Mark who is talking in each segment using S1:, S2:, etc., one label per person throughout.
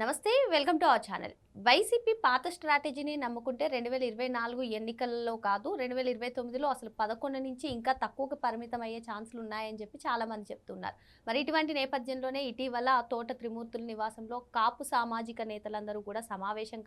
S1: నమస్తే, welcome to our channel. YCP పాత స్ట్రాటజీని నమ్ముకుంటే 2024 ఎన్నికల్లో కాదు, 2029లో అసలు 11 నుంచి ఇంకా తక్కువకు పరిమితం అయ్యే ఛాన్సులు ఉన్నాయని చెప్పి చాలామంది చెప్తున్నారు. మరి ఇటువంటి నేపథ్యంలోనే ఇటీవల తోట త్రిమూర్తుల నివాసంలో కాపు సామాజిక నేతలందరూ కూడా సమావేశం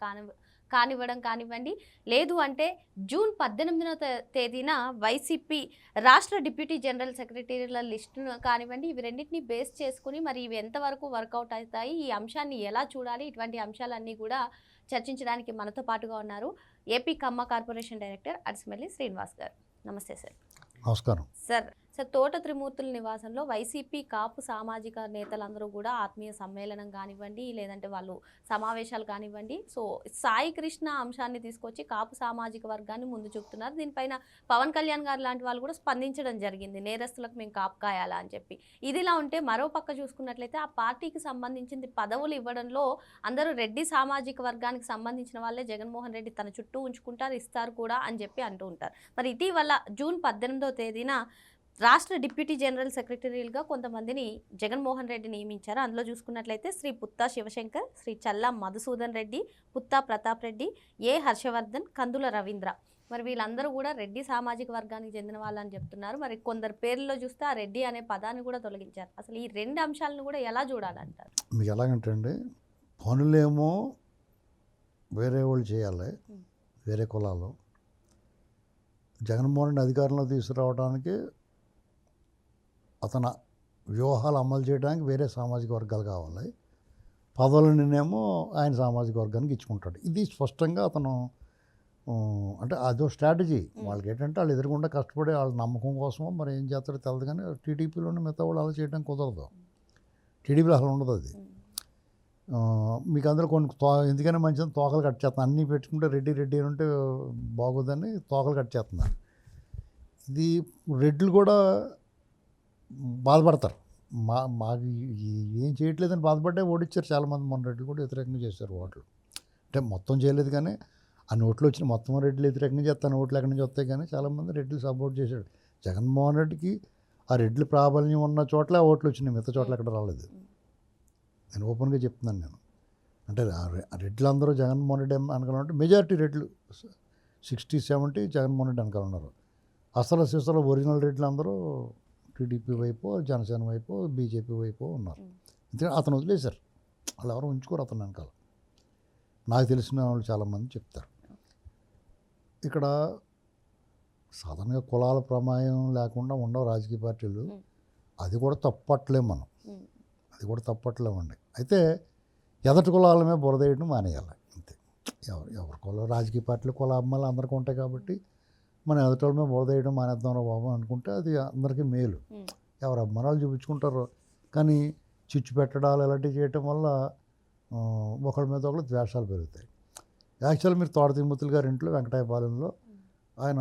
S1: కానివ్వడం కానివ్వండి, లేదు అంటే జూన్ 18వ తేదీన వైసీపీ రాష్ట్ర డిప్యూటీ జనరల్ సెక్రటరీల లిస్టును కానివ్వండి, ఇవి రెండింటిని బేస్ చేసుకుని మరి ఇవి ఎంతవరకు వర్కౌట్ అవుతాయి, ఈ అంశాన్ని ఎలా చూడాలి, ఇటువంటి అంశాలన్నీ కూడా చర్చించడానికి మనతో పాటుగా ఉన్నారు ఏపీ కమ్మ కార్పొరేషన్ డైరెక్టర్ అడిసిమెల్లి శ్రీనివాస్ గారు. నమస్తే సార్.
S2: నమస్కారం
S1: సార్, తోట త్రిమూర్తుల నివాసంలో వైసీపీ కాపు సామాజిక నేతలందరూ కూడా ఆత్మీయ సమ్మేళనం కానివ్వండి, లేదంటే వాళ్ళు సమావేశాలు కానివ్వండి, సో సాయి కృష్ణ అంశాన్ని తీసుకొచ్చి కాపు సామాజిక వర్గాన్ని ముందు చూపుతున్నారు. దీనిపైన పవన్ కళ్యాణ్ గారు లాంటి వాళ్ళు కూడా స్పందించడం జరిగింది, నేరస్తులకు మేము కాపు కాయాలా అని చెప్పి. ఇదిలా ఉంటే మరో పక్క చూసుకున్నట్లయితే ఆ పార్టీకి సంబంధించింది పదవులు ఇవ్వడంలో అందరూ రెడ్డి సామాజిక వర్గానికి సంబంధించిన వాళ్ళే జగన్మోహన్ రెడ్డి తన చుట్టూ ఉంచుకుంటారు, ఇస్తారు కూడా అని చెప్పి అంటూ ఉంటారు. మరి ఇటీవల జూన్ 18వ తేదీన రాష్ట్ర డిప్యూటీ జనరల్ సెక్రటరీలుగా కొంతమందిని జగన్మోహన్ రెడ్డి నియమించారు. అందులో చూసుకున్నట్లయితే శ్రీ పుత్తా శివశంకర్, శ్రీ చల్లా మధుసూదన్ రెడ్డి, పుత్తా ప్రతాప్ రెడ్డి, ఏ హర్షవర్ధన్, కందుల రవీంద్ర. మరి వీళ్ళందరూ కూడా రెడ్డి సామాజిక వర్గానికి చెందిన వాళ్ళని చెప్తున్నారు. మరి కొందరు పేర్లలో చూస్తే ఆ రెడ్డి అనే పదాన్ని కూడా తొలగించారు. అసలు ఈ రెండు అంశాలను కూడా ఎలా చూడాలంటారు?
S2: మీకు ఎలాగంటే అండి, పనులేమో వేరే వాళ్ళు చేయాలి, వేరే కులాలు. జగన్మోహన్ రెడ్డి అధికారంలో తీసుకురావడానికి అతను వ్యూహాలు అమలు చేయడానికి వేరే సామాజిక వర్గాలు కావాలి, పదవులనేమో ఆయన సామాజిక వర్గానికి ఇచ్చుకుంటాడు. ఇది స్పష్టంగా అతను అంటే అదో స్ట్రాటజీ. వాళ్ళకి ఏంటంటే వాళ్ళు ఎదురుకుండా కష్టపడి వాళ్ళ నమ్మకం కోసమో మరి ఏం చేస్తారో తెలియదు, కానీ టీడీపీలోనే మిగతా వాళ్ళు అలా చేయడం కుదరదు. టీడీపీలో అసలు ఉండదు అది. మీకు అందులో కొన్ని ఎందుకైనా మంచిదని తోకలు కట్ చేస్తాను. అన్నీ పెట్టుకుంటే రెడ్డి రెడ్డి అని ఉంటే బాగోదని తోకలు కట్ చేస్తున్నారు. ఇది రెడ్లు కూడా బాధపడతారు. మాకు ఏం చేయట్లేదని బాధపడ్డే ఓడిచ్చారు చాలామంది. మొన్న రెడ్లు కూడా వ్యతిరేకంగా చేశారు ఓట్లు. అంటే మొత్తం చేయలేదు, కానీ ఆ నోట్లు వచ్చిన మొత్తం రెడ్లు వ్యతిరేకంగా చేస్తాను, ఓట్లు ఎక్కడి నుంచి వస్తాయి, కానీ చాలామంది రెడ్లు సపోర్ట్ చేశాడు. జగన్మోహన్ రెడ్డికి ఆ రెడ్లు ప్రాబల్యం ఉన్న చోట్ల ఓట్లు వచ్చినాయి, మిగతా చోట్ల ఎక్కడ రాలేదు. నేను ఓపెన్గా చెప్తున్నాను. నేను అంటే రెడ్లందరూ జగన్మోహన్ రెడ్డి అనుకోవాలంటే మెజారిటీ రెడ్లు 60-70 జగన్మోహన్ రెడ్డి అనుకోవాలన్నారు. అసలు ఒరిజినల్ రెడ్లు అందరూ టీడీపీ వైపు, జనసేన వైపు, బీజేపీ వైపు ఉన్నారు. ఎందుకంటే అతను వదిలేశారు, వాళ్ళు ఎవరు ఉంచుకోరు అతను వెనకాల. నాకు తెలిసిన వాళ్ళు చాలామంది చెప్తారు. ఇక్కడ సాధారణంగా కులాల ప్రమాయం లేకుండా ఉండవు రాజకీయ పార్టీలు. అది కూడా తప్పట్లేము మనం, అది కూడా తప్పట్లేమండి. అయితే ఎదటి కులాల మీద బురదేయడం మానేయాలి అంతే. ఎవరి కుల రాజకీయ పార్టీలు కుల అమ్మాయిలు అందరికీ ఉంటాయి కాబట్టి మనం ఎదటోళ్ళ మీద బురదేయడం మానేద్దాం బాబు అనుకుంటే అది అందరికీ మేలు. ఎవరు అమ్మరాలు చూపించుకుంటారు, కానీ చిచ్చు పెట్టడాలు ఇలాంటివి చేయటం వల్ల ఒకళ్ళ మీద ఒకళ్ళు ద్వేషాలు పెరుగుతాయి. యాక్చువల్ మీరు తోట తిరుమతులు గారి ఇంట్లో వెంకటాయపాలెంలో ఆయన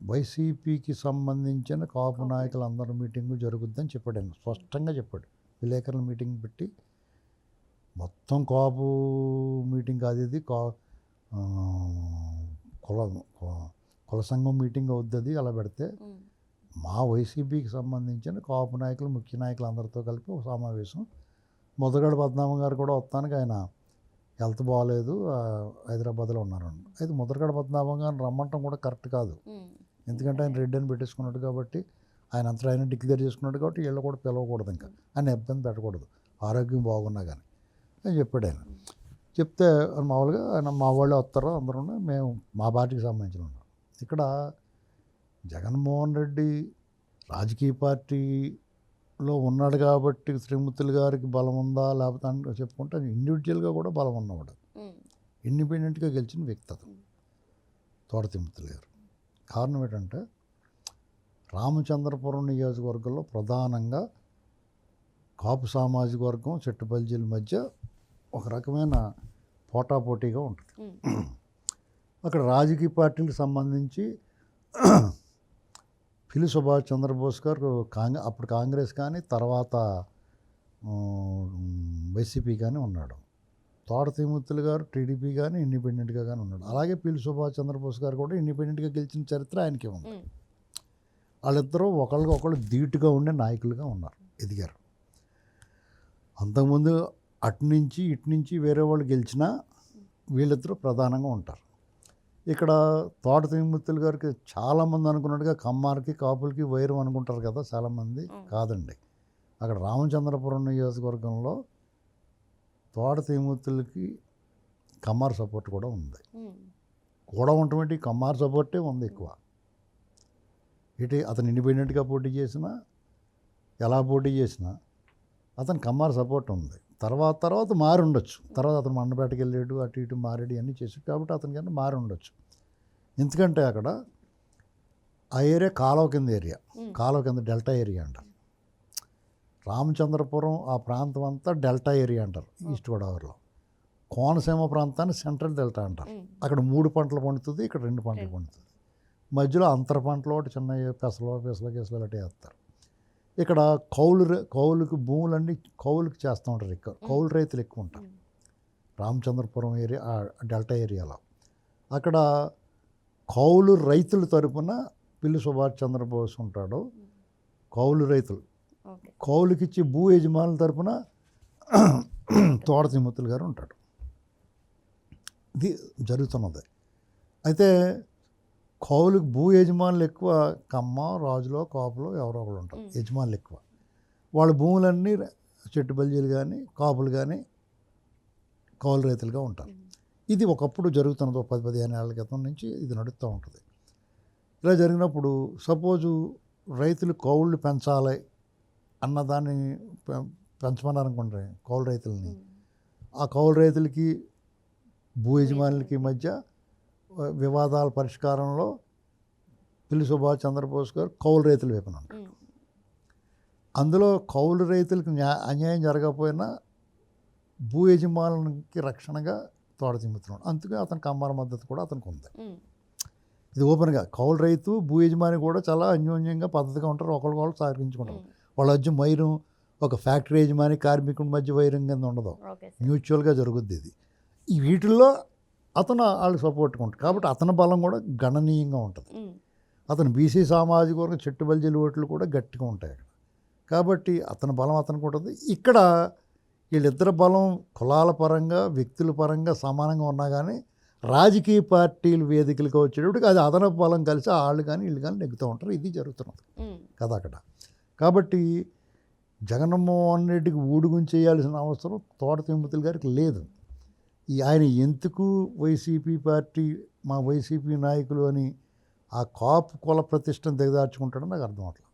S2: వైసీపీకి సంబంధించిన కాపు నాయకులందరూ మీటింగు జరుగుద్దని చెప్పాడు. ఆయన స్పష్టంగా చెప్పాడు. విలేకరుల మీటింగ్ పెట్టి మొత్తం కాపు మీటింగ్ కాదు ఇది, కుల సంఘం మీటింగ్ అవుతుంది. అలా పెడితే మా వైసీపీకి సంబంధించిన కాపు నాయకులు, ముఖ్య నాయకులు అందరితో కలిపి ఒక సమావేశం. ముద్రగడ పద్మనాభం గారు కూడా వస్తానికి ఆయన హెల్త్ బాగాలేదు, హైదరాబాద్లో ఉన్నారు. అయితే ముద్రగడ పద్మనాభం గారిని రమ్మంటాం కూడా కరెక్ట్ కాదు. ఎందుకంటే ఆయన రెడ్డి అని పెట్టేసుకున్నాడు కాబట్టి, ఆయన అంతా ఆయన డిక్లేర్ చేసుకున్నాడు కాబట్టి వీళ్ళు కూడా పిలవకూడదు, ఇంకా ఆయన ఇబ్బంది పెట్టకూడదు, ఆరోగ్యం బాగున్నా కానీ అని చెప్పాడు ఆయన. చెప్తే మామూలుగా ఆయన మా వాళ్ళే వస్తారో అందరూ, మేము మా పార్టీకి సంబంధించిన ఉన్నాం. ఇక్కడ జగన్మోహన్ రెడ్డి రాజకీయ పార్టీలో ఉన్నాడు కాబట్టి శ్రీమూర్తులు గారికి బలం ఉందా లేకపోతే అని చెప్పుకుంటే ఇండివిజువల్గా కూడా బలం ఉన్నవాడు, ఇండిపెండెంట్గా గెలిచిన వ్యక్తి అతను తోట తిరుమతులు గారు. కారణం ఏంటంటే రామచంద్రపురం నియోజకవర్గంలో ప్రధానంగా కాపు సామాజిక వర్గం చెట్టుబల్జీల మధ్య ఒక రకమైన పోటాపోటీగా ఉంటుంది. అక్కడ రాజకీయ పార్టీలకు సంబంధించి పిల్లి సుభాష్ చంద్రబోస్ గారు అప్పుడు కాంగ్రెస్ కానీ తర్వాత వైసీపీ కానీ ఉన్నాడు. తోట తిరుమూర్తులు గారు టీడీపీ కానీ ఇండిపెండెంట్గా కానీ ఉన్నాడు. అలాగే పిల్లి సుభాష్ చంద్రబోస్ గారు కూడా ఇండిపెండెంట్గా గెలిచిన చరిత్ర ఆయనకే ఉంది. వాళ్ళిద్దరూ ఒకళ్ళు ధీటుగా ఉండే నాయకులుగా ఉన్నారు, ఎదిగారు. అంతకుముందు అటు నుంచి ఇటు నుంచి వేరే వాళ్ళు గెలిచినా వీళ్ళిద్దరూ ప్రధానంగా ఉంటారు. ఇక్కడ తోట త్రిమూర్తులు గారికి చాలామంది అనుకున్నట్టుగా కమ్మారికి కాపులకి వైరం అనుకుంటారు కదా చాలామంది. కాదండి, అక్కడ రామచంద్రపురం నియోజకవర్గంలో తోట త్రిమూర్తులకి కమ్మార్ సపోర్ట్ కూడా ఉంది. కూడా ఉండటం కమ్మార్ సపోర్టే ఉంది ఎక్కువ. ఇటు అతను ఇండిపెండెంట్గా పోటీ చేసినా ఎలా పోటీ చేసినా అతను కమ్మార్ సపోర్ట్ ఉంది. తర్వాత మారి ఉండొచ్చు. తర్వాత అతను మండపేటకి వెళ్ళాడు, అటు ఇటు మారాడు, అన్నీ చేసాడు కాబట్టి అతనికి అన్నీ మారి ఉండొచ్చు. ఎందుకంటే అక్కడ ఆ ఏరియా కాలువ కింద ఏరియా, కాలువ కింద డెల్టా ఏరియా అంటారు. రామచంద్రపురం ఆ ప్రాంతం అంతా డెల్టా ఏరియా అంటారు ఈస్ట్ గోదావరిలో. కోనసీమ ప్రాంతాన్ని సెంట్రల్ డెల్టా అంటారు. అక్కడ 3 పంటలు పండుతుంది, ఇక్కడ 2 పంటలు పండుతుంది. మధ్యలో అంతర పంటలు ఒకటి చిన్న పెసలు గెసలు అట్లా వేస్తారు. ఇక్కడ కౌలుకి భూములన్నీ కౌలుకి చేస్తూ ఉంటారు. ఇక్కడ కౌలు రైతులు ఎక్కువ ఉంటారు రామచంద్రపురం ఏరియా డెల్టా ఏరియాలో. అక్కడ కౌలు రైతుల తరపున పిల్లి సుభాష్ చంద్రబోస్ ఉంటాడు. కౌలు రైతులు కౌలుకిచ్చి భూ యజమానుల తరపున తోట త్రిమూర్తులు గారు ఉంటాడు. ఇది జరుగుతున్నది. అయితే కౌలుకి భూ యజమానులు ఎక్కువ కమ్మ, రాజులో, కాపులో ఎవరో ఒకరు ఉంటారు యజమానులు ఎక్కువ. వాళ్ళ భూములన్నీ చెట్టు బల్జీలు కానీ కాపులు కానీ కౌలు రైతులుగా ఉంటారు. ఇది ఒకప్పుడు జరుగుతున్నది. 10-15 ఏళ్ల క్రితం నుంచి ఇది నడుస్తూ ఉంటుంది. ఇలా జరిగినప్పుడు సపోజు రైతులు కౌళ్ళు పెంచాలి అన్నదాన్ని పెంచమని అనుకుంటారు కౌలు రైతులని. ఆ కౌలు రైతులకి భూ యజమానులకి మధ్య వివాదాల పరిష్కారంలో పిల్లి సుభాష్ చంద్రబోస్ గారు కౌలు రైతుల వైపున ఉంటారు. అందులో కౌలు రైతులకు అన్యాయం జరగకపోయినా భూ యజమానులకి రక్షణగా తోట త్రిమూర్తులు. అందుకే అతని కమ్మార మద్దతు కూడా అతనికి ఉంది. ఇది ఓపెన్గా కౌలు రైతు భూ యజమాని కూడా చాలా అన్యోన్యంగా పద్ధతిగా ఉంటారు. ఒకరికొకరు సహకరించుకుంటారు. వాళ్ళ మధ్య వైరం ఒక ఫ్యాక్టరీ యజమాని కార్మికుడి మధ్య వైరం కింద ఉండదు, మ్యూచువల్గా జరుగుద్ది. ఇది ఈ వీటిల్లో అతను వాళ్ళకి సపోర్ట్గా ఉంటాడు కాబట్టి అతని బలం కూడా గణనీయంగా ఉంటుంది. అతను బీసీ సామాజిక వర్గం చెట్టు బల్జీల ఓట్లు కూడా గట్టిగా ఉంటాయి అక్కడ. కాబట్టి అతని బలం అతనికి ఉంటుంది. ఇక్కడ వీళ్ళిద్దరి బలం కులాల పరంగా వ్యక్తుల పరంగా సమానంగా ఉన్నా కానీ రాజకీయ పార్టీలు వేదికలుగా వచ్చేటప్పటికి అది అదనపు బలం కలిసి వాళ్ళు కానీ వీళ్ళు కానీ నెగ్గుతూ ఉంటారు. ఇది జరుగుతున్నది కదా అక్కడ. కాబట్టి జగన్మోహన్ రెడ్డికి ఊడుగుని చేయాల్సిన అవసరం తోట త్రిమూర్తులు గారికి లేదు. ఆయన ఎందుకు వైసీపీ పార్టీ మా వైసీపీ నాయకులు అని ఆ కాపు కుల ప్రతిష్టను దిగదార్చుకుంటాడో నాకు అర్థం అవట్లేదు.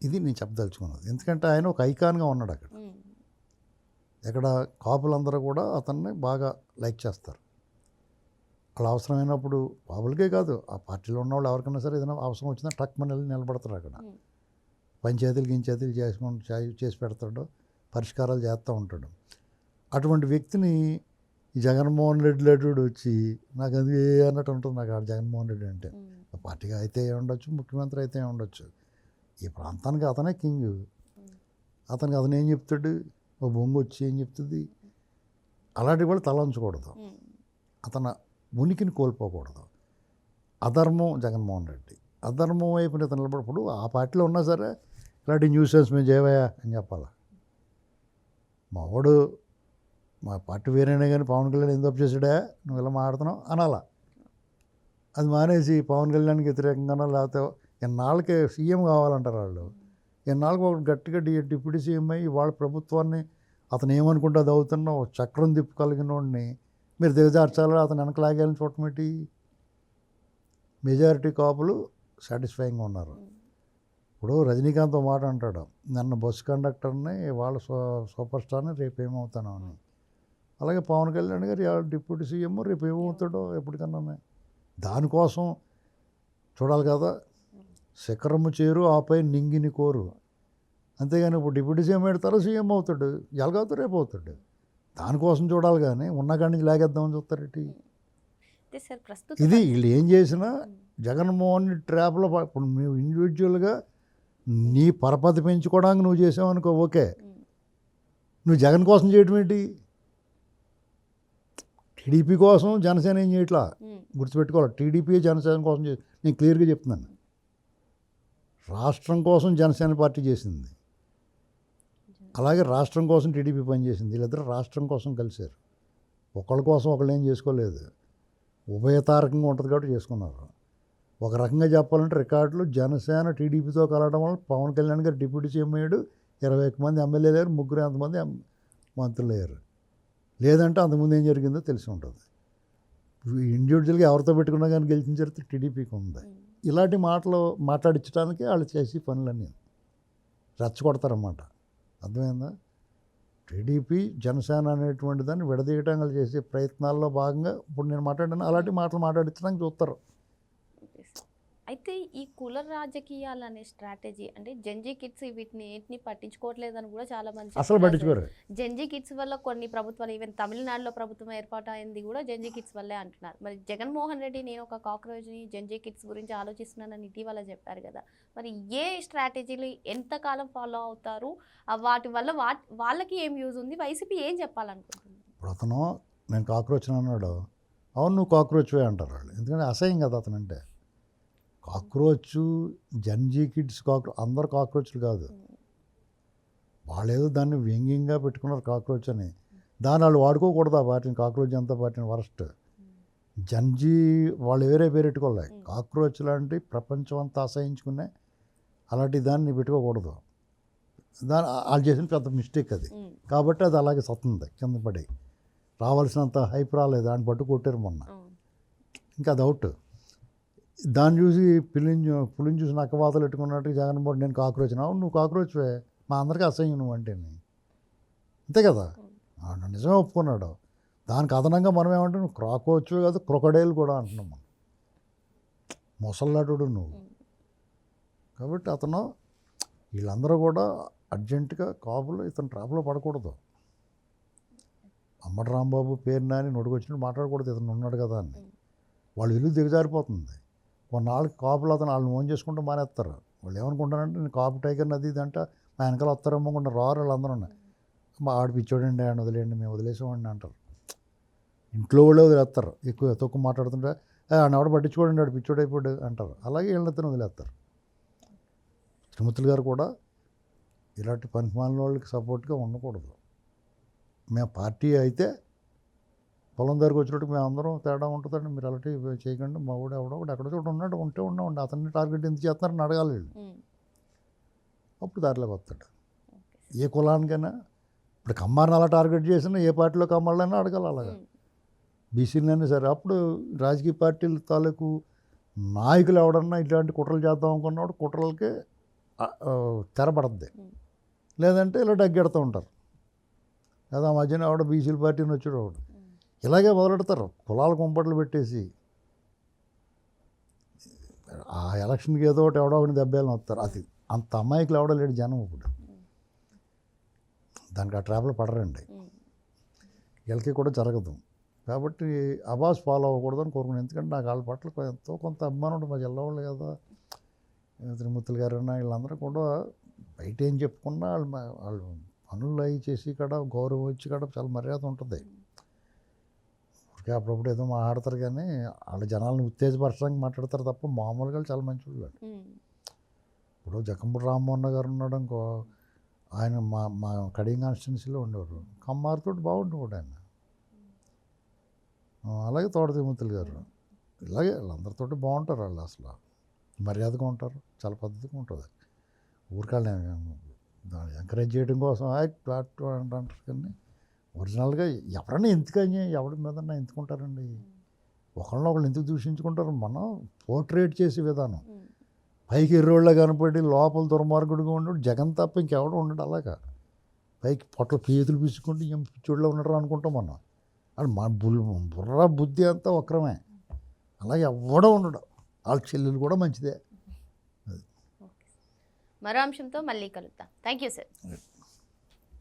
S2: ఇది నేను చెప్పదలుచుకున్నది. ఎందుకంటే ఆయన ఒక ఐకాన్గా ఉన్నాడు అక్కడ. ఎక్కడ కాపులందరూ కూడా అతన్ని బాగా లైక్ చేస్తారు. అలా అవసరమైనప్పుడు కాపులకే కాదు ఆ పార్టీలో ఉన్నవాళ్ళు ఎవరికైనా సరే ఏదైనా అవసరం వచ్చినా టక్ మన వెళ్ళి నిలబడతారు అక్కడ. పంచాయతీలు చేసి పెడతాడు, పరిష్కారాలు చేస్తూ ఉంటాడు. అటువంటి వ్యక్తిని ఈ జగన్మోహన్ రెడ్డి లాంటి వచ్చి నాకు అది అన్నట్టు ఉంటుంది. నాకు ఆ జగన్మోహన్ రెడ్డి అంటే పార్టీగా అయితే ఉండొచ్చు, ముఖ్యమంత్రి అయితే ఉండొచ్చు, ఈ ప్రాంతానికి అతనే కింగ్. అతనికి అతను ఏం చెప్తాడు, ఓ బొంగు వచ్చి ఏం చెప్తుంది, అలాంటి వాళ్ళు తలంచకూడదు, అతను ఉనికిని కోల్పోకూడదు. అధర్మం జగన్మోహన్ రెడ్డి, అధర్మం వైపు నిలబడినప్పుడు ఆ పార్టీలో ఉన్నా సరే ఇలాంటి న్యూసెన్స్ మేము చేయవయా అని చెప్పాలి. మావాడు మా పార్టీ వేరేనే కానీ పవన్ కళ్యాణ్ ఎందుకు చేసాడా నువ్వు ఇలా మాట్లాడుతున్నావు అనాలా. అది మానేసి పవన్ కళ్యాణ్కి వ్యతిరేకంగానో లేకపోతే ఎన్నాళ్ళకి సీఎం కావాలంటారు వాళ్ళు. ఎన్నాళ్ళకి ఒకటి గట్టిగా డిప్యూటీ సీఎం అయ్యి వాళ్ళ ప్రభుత్వాన్ని అతను ఏమనుకుంటే అది అవుతున్నా చక్రం తిప్పుకలిగిన వాడిని మీరు దిగజార్చాలి, అతను వెనక లాగాలని చూడటమేంటి. మెజారిటీ కాపులు సాటిస్ఫైయింగ్గా ఉన్నారు. ఇప్పుడు రజనీకాంత్ మాట అంటాడు, నన్ను బస్సు కండక్టర్ని వాళ్ళ సూపర్ స్టార్ని రేపు ఏమవుతాను అని. అలాగే పవన్ కళ్యాణ్ గారు డిప్యూటీ సీఎం రేపు ఏమవుతాడో ఎప్పటికన్నా దానికోసం చూడాలి కదా. శిఖరము చేరు ఆపై నింగిని కోరు, అంతేగాని ఇప్పుడు డిప్యూటీ సీఎం పెడతారో సీఎం అవుతాడు, ఎలాగవుతాడు రేపు అవుతాడు, దానికోసం చూడాలి. కానీ ఉన్న కాడి నుంచి లాగేద్దామని చూస్తారేంటి. ఇది వీళ్ళు ఏం చేసినా జగన్మోహన్ ట్రాప్లో ఇప్పుడు నువ్వు ఇండివిజువల్గా నీ పరపతి పెంచుకోవడానికి నువ్వు చేసావనుకో ఓకే, నువ్వు జగన్ కోసం చేయటం ఏంటి. టీడీపీ కోసం జనసేన ఏం చేయట్లా, గుర్తుపెట్టుకోవాలి. టీడీపీ జనసేన కోసం నేను క్లియర్గా చెప్తున్నాను. రాష్ట్రం కోసం జనసేన పార్టీ చేసింది, అలాగే రాష్ట్రం కోసం టీడీపీ పనిచేసింది. వీళ్ళిద్దరు రాష్ట్రం కోసం కలిశారు. ఒకళ్ళ కోసం ఒకళ్ళు ఏం చేసుకోలేదు. ఉభయతారకంగా ఉంటుంది కాబట్టి చేసుకున్నారు. ఒక రకంగా చెప్పాలంటే రికార్డులు జనసేన టీడీపీతో కలవడం వల్ల పవన్ కళ్యాణ్ గారు డిప్యూటీ సీఎం అయ్యాడు. 21 మంది ఎమ్మెల్యేలు అయ్యారు, 3 ఎంతమంది మంత్రులు అయ్యారు. లేదంటే అంతకుముందు ఏం జరిగిందో తెలిసి ఉంటుంది. ఇండివిజువల్గా ఎవరితో పెట్టుకున్నా కానీ గెలిచిన చరిత్ర టీడీపీకి ఉంది. ఇలాంటి మాటలు మాట్లాడించడానికి వాళ్ళు చేసే పనులన్నీ రెచ్చగొడతారన్నమాట. అర్థమైందా? టీడీపీ జనసేన అనేటువంటి దాన్ని విడదీయటానికి చేసే ప్రయత్నాల్లో భాగంగా ఇప్పుడు నేను మాట్లాడాను, అలాంటి మాటలు మాట్లాడించడానికి చూస్తారు.
S1: అయితే ఈ కుల రాజకీయాలు అనే స్ట్రాటజీ అంటే జెన్జీ కిడ్స్ వీటిని పట్టించుకోవట్లేదని కూడా చాలా మంది
S2: అసలు పట్టించుకోరు.
S1: జెన్జీ కిడ్స్ వల్ల కొన్ని ప్రభుత్వాలు ఈవెన్ తమిళనాడులో ప్రభుత్వం ఏర్పాటు అయింది కూడా జెన్జీ కిడ్స్ వల్లే అంటున్నారు. మరి జగన్మోహన్ రెడ్డి నేను ఒక కాక్రోచ్ని జెన్జీ కిడ్స్ గురించి ఆలోచిస్తున్నానని ఇటీవల చెప్పారు కదా, మరి ఏ స్ట్రాటజీలు ఎంతకాలం ఫాలో అవుతారు, వాటి వల్ల వాళ్ళకి ఏం యూజ్ ఉంది, వైసీపీ ఏం చెప్పాలనుకుంటుంది?
S2: ఇప్పుడు అతను నేను కాక్రోచ్ అన్నాడు, అవును నువ్వు కాక్రోచ్వే అంటారు వాళ్ళు. ఎందుకంటే అసహ్యం కదా అతను అంటే. కాక్రోచ్ జన్జీ కిడ్స్ అందరు కాక్రోచ్లు కాదు. వాళ్ళు ఏదో దాన్ని వ్యంగ్యంగా పెట్టుకున్నారు కాక్రోచ్ అని. దాన్ని వాళ్ళు వాడుకోకూడదు ఆ పార్టీని, కాక్రోచ్ జనతా పార్టీని వరస్ట్. జన్జీ వాళ్ళు వేరే పేరు పెట్టుకోలే. కాక్రోచ్ లాంటి ప్రపంచం అంతా అసహించుకునే అలాంటి దాన్ని పెట్టుకోకూడదు. వాళ్ళు చేసిన పెద్ద మిస్టేక్ అది. కాబట్టి అది అలాగే సత్తుంది కింద పడి. రావాల్సినంత హైప్ రాలేదు, దాన్ని పట్టు కొట్టారు మొన్న. ఇంకా అది అవుట్. దాన్ని చూసి పులిని చూసి నక్కవాతలు పెట్టుకున్నట్టు జగన్మోహన్ నేను కాక్రోచ్ నువ్వు కాక్రోచ్వే, మా అందరికీ అసహ్యం నువ్వు అంటే. అంతే కదా, నిజమే ఒప్పుకున్నాడు. దానికి అదనంగా మనం ఏమంటే నువ్వు కాక్రోచ్వే కాదు క్రొకడైల్ కూడా అంటున్నాం మనం, ముసల్లాటుడు నువ్వు. కాబట్టి అతను వీళ్ళందరూ కూడా అర్జెంటుగా కాపులు ఇతను ట్రాప్లో పడకూడదు. అమ్మటి రాంబాబు పేరు నాని నొడుకొచ్చినట్టు మాట్లాడకూడదు, ఇతను ఉన్నాడు కదా అని. వాళ్ళు ఇల్లు దిగజారిపోతుంది. కొన్నాళ్ళకి కాపులు అతను వాళ్ళని ఓన్ చేసుకుంటూ మానేస్తారు. వాళ్ళు ఏమనుకుంటారంటే నేను కాపు టైగర్ నది ఇదంటే మా వెనకాల వస్తారేమో అనుకుంటారు. రారు వాళ్ళందరూ ఉన్నాయి. మా ఆడు పిచ్చోడండి, ఆయన వదిలేయండి, మేము వదిలేసామండి అంటారు. ఇంట్లో వాళ్ళే వదిలేస్తారు. ఎక్కువ తక్కువ మాట్లాడుతుంటే ఆయన ఎవడ పట్టించుకోండి, ఆడు పిచ్చోడు అయిపోయాడు అంటారు. అలాగే వీళ్ళతో వదిలేస్తారు. శ్రీమతులు గారు కూడా ఇలాంటి పనికిమాలిన వాళ్ళకి సపోర్ట్గా ఉండకూడదు. మేము పార్టీ అయితే పొలం దగ్గరకు వచ్చినట్టు మేము అందరం తేడా ఉంటుందండి, మీరు అలాంటి చేయకండి, మా వాడు ఎవడో ఎక్కడో చోట ఉన్నాడు, ఉండండి, అతన్ని టార్గెట్ ఎందుకు చేస్తున్నారని అడగాలి వీళ్ళు. అప్పుడు దారిలోకి వస్తాడు. ఏ కులానికైనా ఇప్పుడు కమ్మారిని అలా టార్గెట్ చేసినా ఏ పార్టీలో కమ్మాలైనా అడగాలి అలాగా, బీసీలైనా సరే. అప్పుడు రాజకీయ పార్టీల తాలూకు నాయకులు ఎవడన్నా ఇట్లాంటి కుట్రలు చేద్దాం అనుకున్నప్పుడు కుట్రలకి తెరపడుద్ది. లేదంటే ఇలా డగ్గెడుతూ ఉంటారు. లేదా మధ్యన ఆవిడ బీసీల పార్టీని వచ్చాడు ఆవిడ. ఇలాగే మొదలెడతారు, కులాల కుంపట్లు పెట్టేసి. ఆ ఎలక్షన్కి ఏదో ఒకటి ఎవడో ఒకటి దెబ్బేళ్ళని వస్తారు. అది అంత అమాయకులు ఎవడో లేడు జనం ఇప్పుడు. దానికి ఆ ట్రాప్లో పడరండి, వీళ్ళకి కూడా జరగదు. కాబట్టి అబాస్ ఫాలో అవ్వకూడదని కోరుకున్నాను. ఎందుకంటే నాకు వాళ్ళ పట్ల ఎంతో కొంత అభిమానం ఉంటుంది. మా జిల్లా వాళ్ళు కదా, త్రిమూర్తులు గారు అన్న వీళ్ళందరూ కూడా బయట ఏం చెప్పుకున్నా వాళ్ళు పనులు అవి చేసి కాడ గౌరవం ఇచ్చి కాడ చాలా మర్యాద ఉంటుంది. ఊరికే అప్పుడప్పుడు ఏదో మాట్లాడతారు కానీ వాళ్ళ జనాలను ఉత్తేజపరచడానికి మాట్లాడతారు తప్ప మామూలుగా చాలా మంచి వాళ్ళు. ఇప్పుడు జక్కంపూడి రామ్మోహన్ గారు ఉన్నాడు ఇంకో ఆయన మా కడియం కాన్స్టిట్యున్సీలో ఉండేవారు. కమ్మారితో బాగుండేవాడు ఆయన. అలాగే తోట త్రిమూర్తులు గారు ఇలాగే వాళ్ళందరితో బాగుంటారు. వాళ్ళు అసలు మర్యాదగా ఉంటారు, చాలా పద్ధతిగా ఉంటుంది. ఊరికాళ్ళని ఎంకరేజ్ చేయడం కోసం అంటారు కానీ ఒరిజినల్గా ఎవరైనా ఎందుకని ఎవరి మీదన్నా ఎందుకుంటారండి. ఒకళ్ళని ఎందుకు దూషించుకుంటారు? మనం పోర్ట్రేట్ చేసే విధానం. పైకి ఎర్రోళ్ళ కనపడి లోపల దుర్మార్గుడిగా ఉండడు జగన్ తప్ప ఇంకెవడో ఉండడు. అలాగా పైకి పొట్ల పీతులు పిసుకుంటూ ఏం పిచ్చోళ్ళలో ఉండరు అనుకుంటాం మనం. అది మన బుర్ర బుద్ధి అంతా వక్రమే. అలాగే ఎవడో ఉండడు. వాళ్ళ చెల్లెలు కూడా మంచిదే.
S1: మరో అంశంతో మళ్ళీ కలుద్దాం. Thank you sir.